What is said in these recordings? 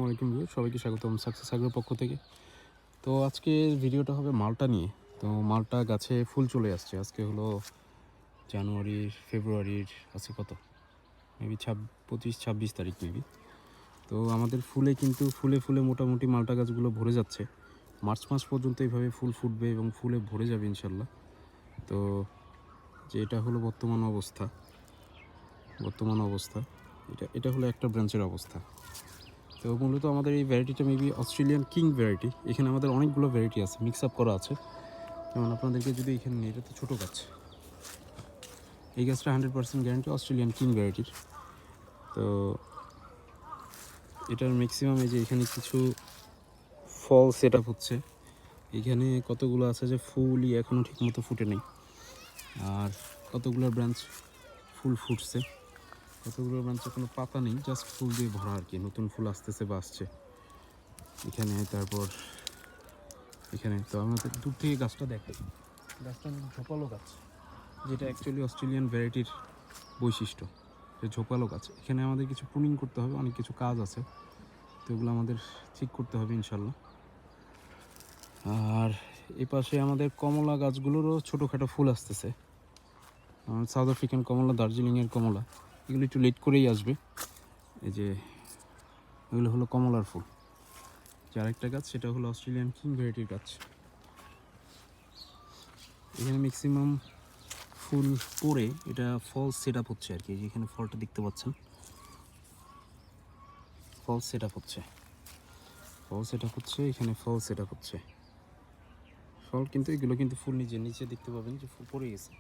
আলাইকুম সবাইকে স্বাগতম সাকসেস এগ্রোর পক্ষ থেকে। তো আজকের ভিডিওটা হবে মালটা নিয়ে। তো মালটা গাছে ফুল চলে আসছে। আজকে হলো জানুয়ারির ফেব্রুয়ারির আছে কত, মেবি 25-26 তারিখ মেবি। তো আমাদের ফুলে কিন্তু ফুলে মোটামুটি মালটা গাছগুলো ভরে যাচ্ছে। মার্চ মাস পর্যন্ত এইভাবে ফুল ফুটবে এবং ফুলে ভরে যাবে ইনশাল্লাহ। তো এটা হলো বর্তমান অবস্থা। এটা হলো একটা ব্রাঞ্চের অবস্থা। তো মূলত আমাদের এই ভ্যারাইটিটা মেবি অস্ট্রেলিয়ান কিং ভ্যারাইটি। এখানে আমাদের অনেকগুলো ভ্যারাইটি আছে, মিক্স আপ করা আছে। যেমন আপনাদেরকে যদি এখানে নিয়ে, এটা তো ছোটো গাছ, এই গাছটা 100% গ্যারান্টি অস্ট্রেলিয়ান কিং ভ্যারাইটির। তো এটার ম্যাক্সিমাম এই যে এখানে কিছু ফল সেট আপ হচ্ছে। এখানে কতগুলো আছে যে ফুলই এখনও ঠিকমতো ফুটে নেই, আর কতগুলো ব্রাঞ্চ ফুল ফুটছে, কতগুলো ব্রাঞ্চে কোনো পাতা নেই, জাস্ট ফুল দিয়ে ভরা আর কি। নতুন ফুল আসতেছে বা আসছে এখানে। তারপর এখানে তো আমাদের দূর থেকে গাছটা দেখে, গাছটা অনেক ঝোপালো গাছ, যেটা অ্যাকচুয়ালি অস্ট্রেলিয়ান ভ্যারাইটির বৈশিষ্ট্য, যে ঝোপালো গাছ। এখানে আমাদের কিছু প্রুনিং করতে হবে, অনেক কিছু কাজ আছে, তো এগুলো আমাদের ঠিক করতে হবে ইনশাল্লাহ। আর এ পাশে আমাদের কমলা গাছগুলোরও ছোটোখাটো ফুল আসতেছে। সাউথ আফ্রিকান কমলা, দার্জিলিংয়ের কমলা, এগুলো একটু লেট করেই আসবে। এই যে এগুলো হলো কমলার ফুল। যে আরেকটা গাছ সেটা হলো অস্ট্রেলিয়ান কিং ভ্যারাইটির গাছ। এখানে ম্যাক্সিমাম ফুল পরে এটা ফল সেট আপ হচ্ছে আর কি। যেখানে ফলটা দেখতে পাচ্ছেন, ফল সেট আপ হচ্ছে, এখানে ফল সেট আপ হচ্ছে। ফল কিন্তু এগুলো কিন্তু ফুল নিচে দেখতে পাবেন যে ফুল পড়ে গেছে।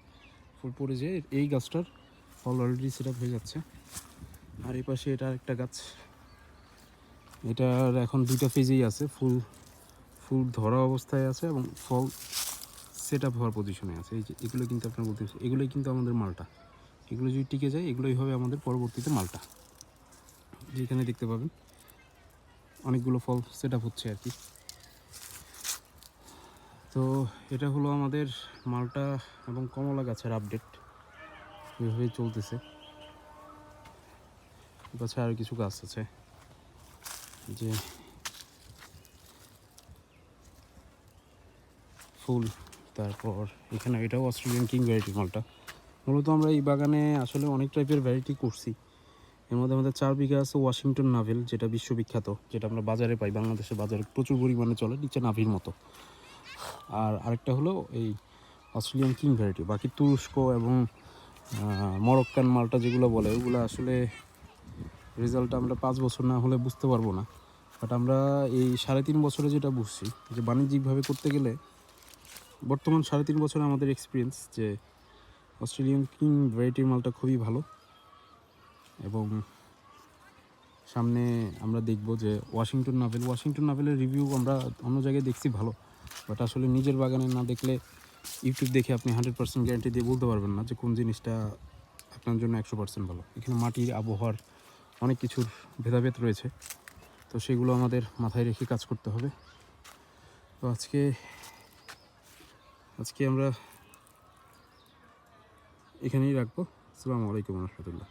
ফুল পড়ে যে এই গাছটার ফল অলরেডি সেট আপ হয়ে যাচ্ছে। আর এই পাশে এটা একটা গাছ, এটার এখন দুইটা ফেজেই আছে। ফুল ধরা অবস্থায় আছে এবং ফল সেট আপ হওয়ার পজিশনে আছে। এই যে এগুলো কিন্তু আপনার বলতে, এগুলোই কিন্তু আমাদের মালটা। এগুলো যদি টিকে যায়, এগুলোই হবে আমাদের পরবর্তীতে মালটা। যেখানে দেখতে পাবেন অনেকগুলো ফল সেট আপ হচ্ছে আর কি। তো এটা হলো আমাদের মালটা এবং কমলা গাছের আপডেট, এভাবেই চলতেছে। গাছে আরও কিছু গাছ আছে, যে ফুল। তারপর এখানে এটাও অস্ট্রেলিয়ান কিং ভ্যারাইটির মালটা। মূলত আমরা এই বাগানে আসলে অনেক টাইপের ভ্যারাইটি করছি। এর মধ্যে আমাদের 4 বিঘা আছে ওয়াশিংটন নাভেল, যেটা বিশ্ববিখ্যাত, যেটা আমরা বাজারে পাই, বাংলাদেশের বাজারে প্রচুর পরিমাণে চলে, নিচে নাভির মতো। আর আরেকটা হলো এই অস্ট্রেলিয়ান কিং ভ্যারাইটি। বাকি তুরস্ক এবং মরক্কান মালটা যেগুলো বলে, ওগুলো আসলে রেজাল্টটা আমরা 5 বছর না হলে বুঝতে পারবো না। বাট আমরা এই 3.5 বছরে যেটা বুঝছি, যে বাণিজ্যিকভাবে করতে গেলে বর্তমান 3.5 বছরে আমাদের এক্সপিরিয়েন্স, যে অস্ট্রেলিয়ান কিং ভ্যারাইটির মালটা খুবই ভালো। এবং সামনে আমরা দেখব যে ওয়াশিংটন নাভেলের রিভিউ আমরা অন্য জায়গায় দেখছি ভালো, বাট আসলে নিজের বাগানে না দেখলে, ইউটিউব দেখে আপনি 100% গ্যারান্টি দিয়ে বলতে পারবেন না যে কোন জিনিসটা আপনার জন্য 100% ভালো। এখানে মাটির, আবহাওয়ার অনেক কিছুর ভেদাভেদ রয়েছে, তো সেগুলো আমাদের মাথায় রেখে কাজ করতে হবে। তো আজকে আমরা এখানেই রাখবো। আসসালামু আলাইকুম রহমতুল্লাহ।